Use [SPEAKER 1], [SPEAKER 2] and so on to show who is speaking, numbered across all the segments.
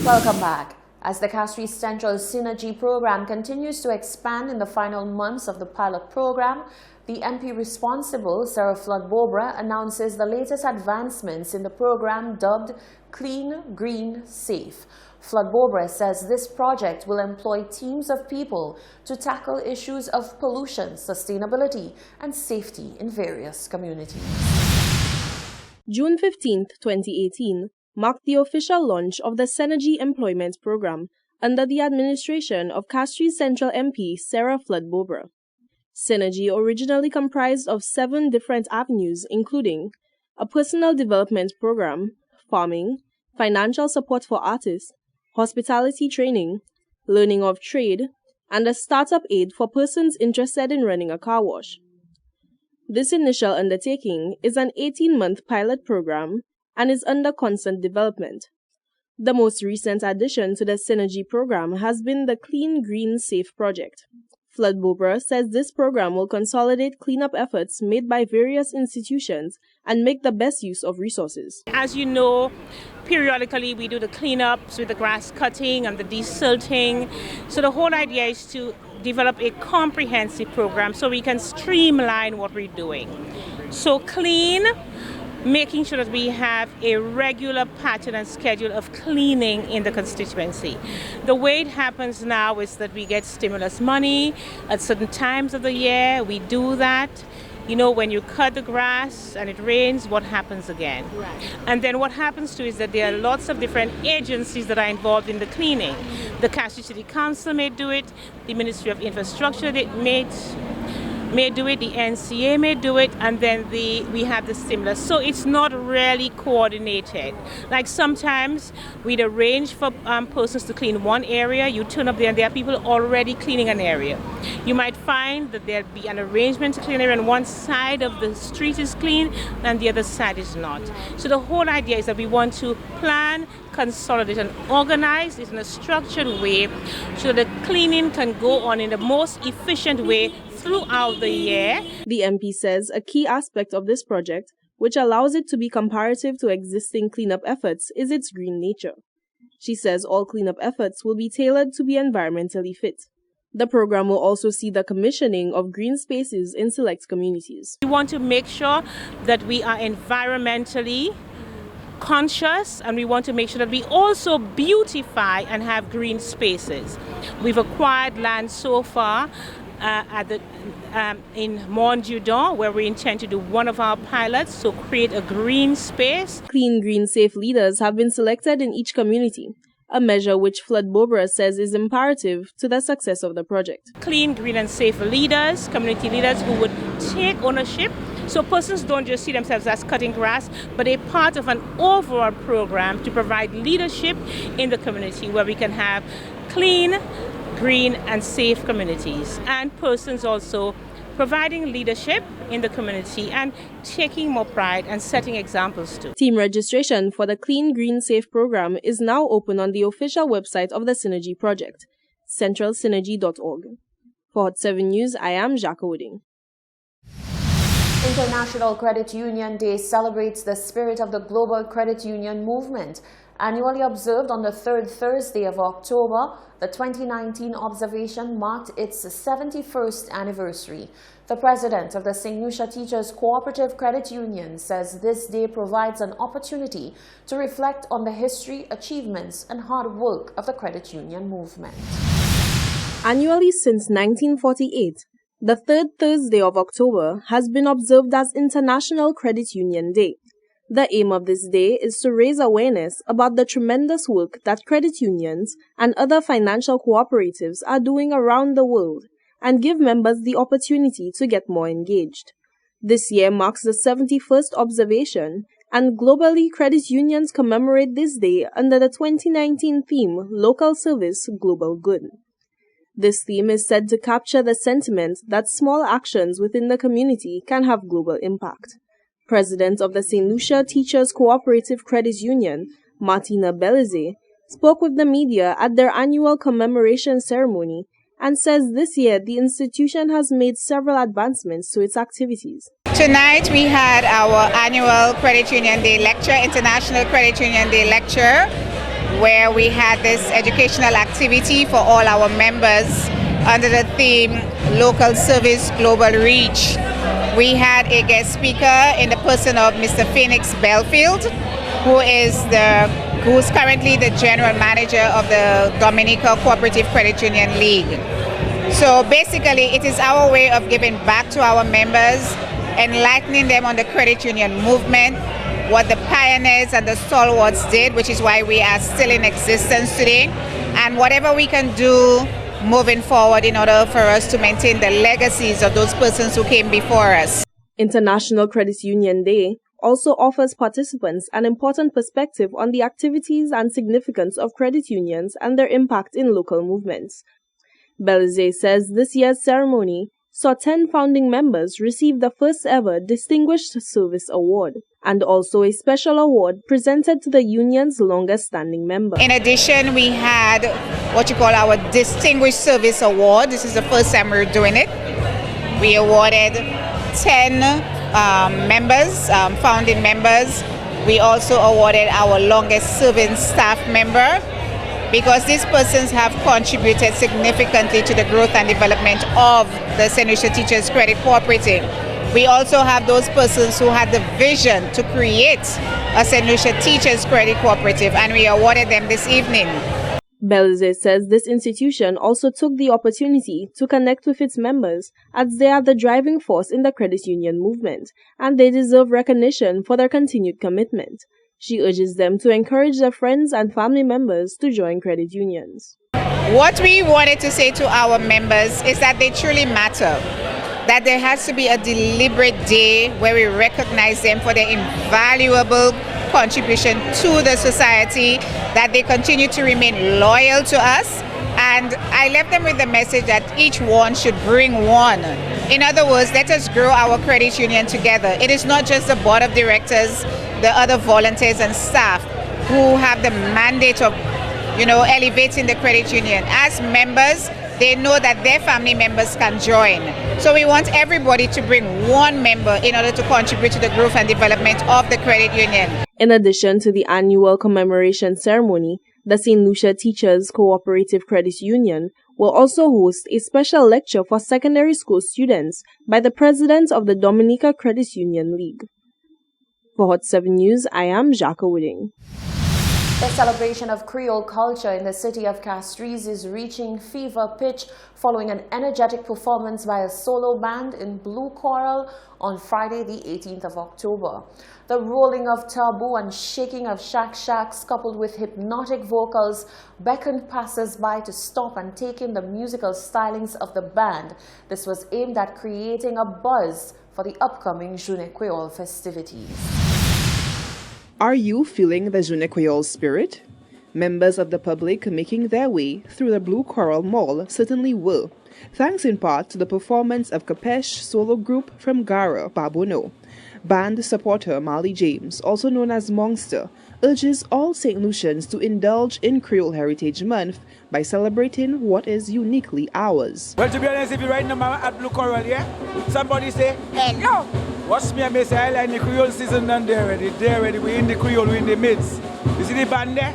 [SPEAKER 1] Welcome back. As the Castries Central Synergy program continues to expand in the final months of the pilot program, the MP responsible, Sarah Flood-Bobra, announces the latest advancements in the program dubbed Clean, Green, Safe. Flood-Bobra says this project will employ teams of people to tackle issues of pollution, sustainability, and safety in various communities.
[SPEAKER 2] June 15, 2018, marked the official launch of the Synergy Employment Program under the administration of Castries Central MP Sarah Flood-Bobra. Synergy originally comprised of 7 different avenues, including a personal development program, farming, financial support for artists, hospitality training, learning of trade, and a startup aid for persons interested in running a car wash. This initial undertaking is an 18-month pilot program and is under constant development. The most recent addition to the Synergy program has been the Clean, Green, Safe project. Flood-Bobra says this program will consolidate cleanup efforts made by various institutions and make the best use of resources.
[SPEAKER 3] As you know, periodically we do the cleanups with the grass cutting and the desilting. So the whole idea is to develop a comprehensive program so we can streamline what we're doing. So clean, making sure that we have a regular pattern and schedule of cleaning in the constituency. The way it happens now is that we get stimulus money at certain times of the year. We do that. You know, when you cut the grass and it rains, what happens again? Right. And then what happens too is that there are lots of different agencies that are involved in the cleaning. The Castries City Council may do it, the Ministry of Infrastructure may do it, the NCA may do it, and then we have the stimulus. So it's not really coordinated. Like sometimes we'd arrange for persons to clean one area, you turn up there and there are people already cleaning an area. You might find that there'll be an arrangement to clean an area and one side of the street is clean and the other side is not. So the whole idea is that we want to plan, consolidate and organize it in a structured way so that cleaning can go on in the most efficient way throughout the year.
[SPEAKER 2] The MP says a key aspect of this project, which allows it to be comparative to existing cleanup efforts, is its green nature. She says all cleanup efforts will be tailored to be environmentally fit. The program will also see the commissioning of green spaces in select communities.
[SPEAKER 3] We want to make sure that we are environmentally conscious, and we want to make sure that we also beautify and have green spaces. We've acquired land so far in Mont-Dudon, where we intend to do one of our pilots, so create a green space.
[SPEAKER 2] Clean, Green, Safe leaders have been selected in each community, a measure which Flood-Bobra says is imperative to the success of the project.
[SPEAKER 3] Clean, green and safe leaders, community leaders who would take ownership, so persons don't just see themselves as cutting grass, but a part of an overall program to provide leadership in the community where we can have clean, green and safe communities, and persons also providing leadership in the community and taking more pride and setting examples too.
[SPEAKER 2] Team registration for the Clean, Green, Safe program is now open on the official website of the Synergy project, centralsynergy.org. For Hot 7 News, I am Jacques Wooding.
[SPEAKER 1] International Credit Union Day celebrates the spirit of the global credit union movement. Annually observed on the 3rd Thursday of October, the 2019 observation marked its 71st anniversary. The president of the St. Lucia Teachers Cooperative Credit Union says this day provides an opportunity to reflect on the history, achievements, and hard work of the credit union movement.
[SPEAKER 2] Annually since 1948, the 3rd Thursday of October has been observed as International Credit Union Day. The aim of this day is to raise awareness about the tremendous work that credit unions and other financial cooperatives are doing around the world and give members the opportunity to get more engaged. This year marks the 71st observation, and globally credit unions commemorate this day under the 2019 theme Local Service, Global Good. This theme is said to capture the sentiment that small actions within the community can have global impact. President of the St. Lucia Teachers Cooperative Credit Union, Martina Belize, spoke with the media at their annual commemoration ceremony and says this year the institution has made several advancements to its activities.
[SPEAKER 4] Tonight we had our annual Credit Union Day lecture, International Credit Union Day lecture, where we had this educational activity for all our members under the theme Local Service Global Reach. We had a guest speaker in the person of Mr. Phoenix Belfield, who's currently the general manager of the Dominica Cooperative Credit Union League. So basically, it is our way of giving back to our members, enlightening them on the credit union movement, what the pioneers and the stalwarts did, which is why we are still in existence today, and whatever we can do moving forward in order for us to maintain the legacies of those persons who came before us.
[SPEAKER 2] International Credit Union Day also offers participants an important perspective on the activities and significance of credit unions and their impact in local movements. Belize says this year's ceremony saw 10 founding members receive the first ever Distinguished Service Award and also a special award presented to the union's longest standing member.
[SPEAKER 4] In addition, we had what you call our Distinguished Service Award. This is the first time we're doing it. We awarded 10 members, founding members. We also awarded our longest serving staff member, because these persons have contributed significantly to the growth and development of the St. Lucia Teachers Credit Cooperative. We also have those persons who had the vision to create a St. Lucia Teachers Credit Cooperative, and we awarded them this evening.
[SPEAKER 2] Belize says this institution also took the opportunity to connect with its members, as they are the driving force in the credit union movement, and they deserve recognition for their continued commitment. She urges them to encourage their friends and family members to join credit unions.
[SPEAKER 4] What we wanted to say to our members is that they truly matter, that there has to be a deliberate day where we recognize them for their invaluable contribution to the society, that they continue to remain loyal to us, and I left them with the message that each one should bring one. In other words, let us grow our credit union together. It is not just the board of directors, the other volunteers and staff who have the mandate of, elevating the credit union. As members, they know that their family members can join. So we want everybody to bring one member in order to contribute to the growth and development of the credit union.
[SPEAKER 2] In addition to the annual commemoration ceremony, the St. Lucia Teachers Cooperative Credit Union will also host a special lecture for secondary school students by the president of the Dominica Credit Union League. For Hot 7 News, I am Jacques Wooding.
[SPEAKER 1] The celebration of Creole culture in the city of Castries is reaching fever pitch following an energetic performance by a solo band in Blue Coral on Friday the 18th of October. The rolling of taboo and shaking of shak-shaks coupled with hypnotic vocals beckoned passers-by to stop and take in the musical stylings of the band. This was aimed at creating a buzz for the upcoming Journée Creole festivities.
[SPEAKER 5] Are you feeling the Journée Creole spirit? Members of the public making their way through the Blue Coral Mall certainly will, thanks in part to the performance of Capesh solo group from Gara, Babono. Band supporter Marley James, also known as Monster, urges all St. Lucians to indulge in Creole Heritage Month by celebrating what is uniquely ours.
[SPEAKER 6] Well, to be honest, if you right now at Blue Coral, somebody say, hello! Watch me and me say, I like the Creole season done there already, we in the Creole, we in the midst. You see the band there?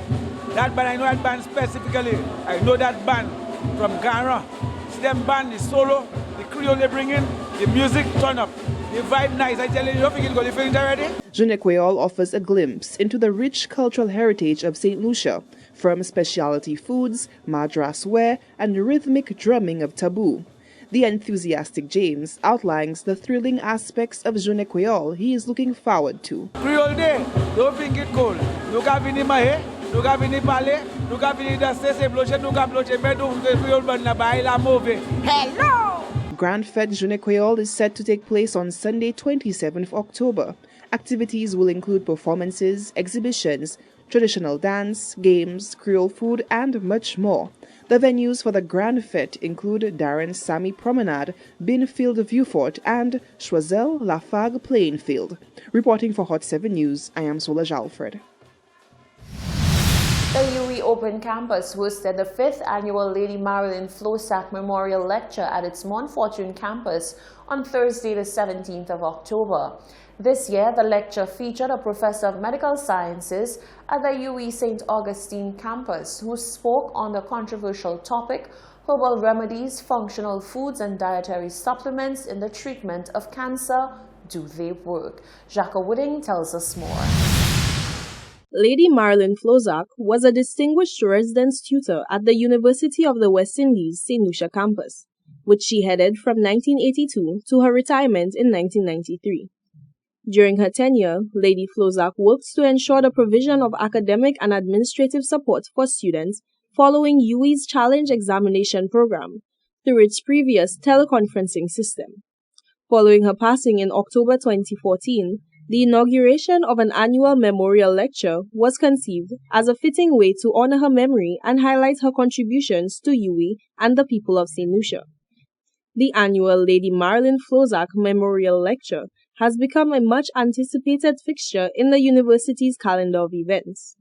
[SPEAKER 6] That band, I know that band specifically. I know that band from Ghana. See them band, the solo, the Creole they bring in, the music turn up. The vibe nice, I tell you, you don't think you feel it already?
[SPEAKER 5] Journée Creole offers a glimpse into the rich cultural heritage of St. Lucia, from specialty foods, madras wear, and rhythmic drumming of taboo. The enthusiastic James outlines the thrilling aspects of Journée Creole he is looking forward to.
[SPEAKER 6] Creole Day, don't think it cold. Nunca vini mahe, nunca vini pale, nunca vini danser, se bloche, nunca bloche, mais donc Creole band na ba la move. Hello!
[SPEAKER 5] Grand Fête Journée Creole is set to take place on Sunday, 27th October. Activities will include performances, exhibitions, traditional dance, games, Creole food, and much more. The venues for the Grand Fête include Darren Sammy Promenade, Binfield Viewfort, and Choiseul Lafargue Playing Field. Reporting for Hot 7 News, I am Solange Alfred.
[SPEAKER 1] The UWI Open Campus hosted the 5th annual Lady Marilyn Flosack Memorial Lecture at its Montfortune campus on Thursday, the 17th of October. This year, the lecture featured a professor of medical sciences at the UWI St. Augustine campus who spoke on the controversial topic, herbal remedies, functional foods and dietary supplements in the treatment of cancer. Do they work? Jacques Wooding tells us more.
[SPEAKER 2] Lady Marilyn Flosack was a distinguished residence tutor at the University of the West Indies, St. Lucia campus, which she headed from 1982 to her retirement in 1993. During her tenure, Lady Flosack worked to ensure the provision of academic and administrative support for students following UWI's Challenge Examination Program through its previous teleconferencing system. Following her passing in October 2014, the inauguration of an annual memorial lecture was conceived as a fitting way to honor her memory and highlight her contributions to UWI and the people of St. Lucia. The annual Lady Marilyn Flosack Memorial Lecture has become a much-anticipated fixture in the university's calendar of events.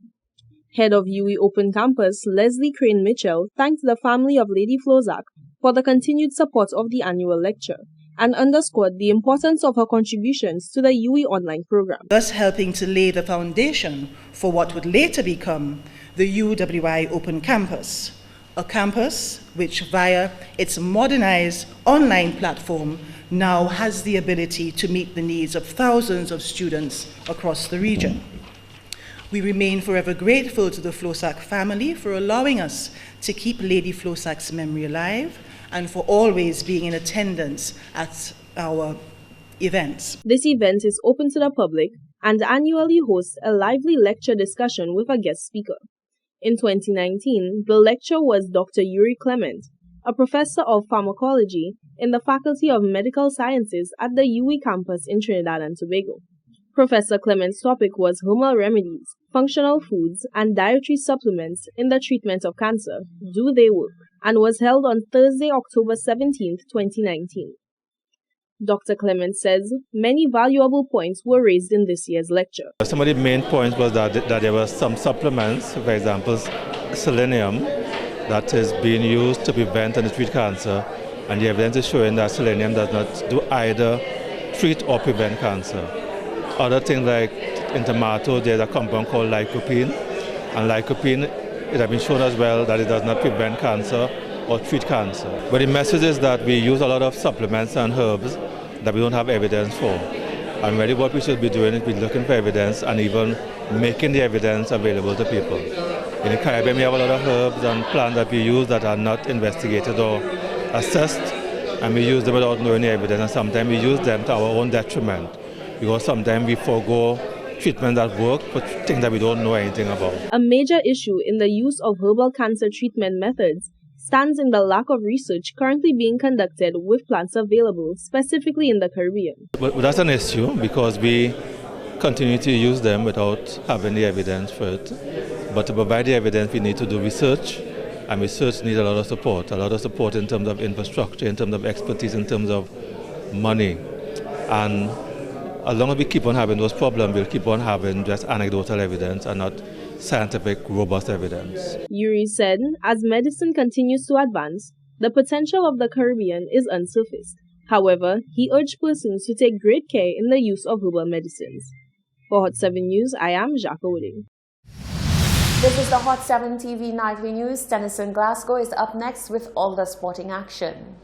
[SPEAKER 2] Head of UWI Open Campus, Leslie Crane Mitchell, thanked the family of Lady Flosack for the continued support of the annual lecture and underscored the importance of her contributions to the UWI online program.
[SPEAKER 7] Thus helping to lay the foundation for what would later become the UWI Open Campus, a campus which via its modernized online platform now has the ability to meet the needs of thousands of students across the region. We remain forever grateful to the Flosack family for allowing us to keep Lady Flosack's memory alive and for always being in attendance at our events.
[SPEAKER 2] This event is open to the public and annually hosts a lively lecture discussion with a guest speaker. In 2019, the lecturer was Dr. Yuri Clement, a professor of pharmacology in the Faculty of Medical Sciences at the UWI campus in Trinidad and Tobago. Professor Clement's topic was herbal remedies, functional foods, and dietary supplements in the treatment of cancer. Do they work? And was held on Thursday, October 17, 2019. Dr. Clement says many valuable points were raised in this year's lecture.
[SPEAKER 8] Some of the main points was that there were some supplements, for example, selenium, that is being used to prevent and treat cancer, and the evidence is showing that selenium does not do either treat or prevent cancer. Other things like in tomatoes, there's a compound called lycopene, and lycopene, it has been shown as well that it does not prevent cancer or treat cancer. But the message is that we use a lot of supplements and herbs that we don't have evidence for. And really what we should be doing is be looking for evidence and even making the evidence available to people. In the Caribbean, we have a lot of herbs and plants that we use that are not investigated or assessed, and we use them without knowing the evidence, and sometimes we use them to our own detriment, because sometimes we forego treatment that work for things that we don't know anything about.
[SPEAKER 2] A major issue in the use of herbal cancer treatment methods stands in the lack of research currently being conducted with plants available, specifically in the Caribbean.
[SPEAKER 8] But that's an issue because we continue to use them without having the evidence for it. But to provide the evidence, we need to do research, and research needs a lot of support in terms of infrastructure, in terms of expertise, in terms of money. And as long as we keep on having those problems, we'll keep on having just anecdotal evidence and not scientific, robust evidence.
[SPEAKER 2] Yuri said, as medicine continues to advance, the potential of the Caribbean is unsurfaced. However, he urged persons to take great care in the use of herbal medicines. For Hot 7 News, I am Jacques Wooding.
[SPEAKER 1] This is the Hot 7 TV Nightly News. Tennyson Glasgow is up next with all the sporting action.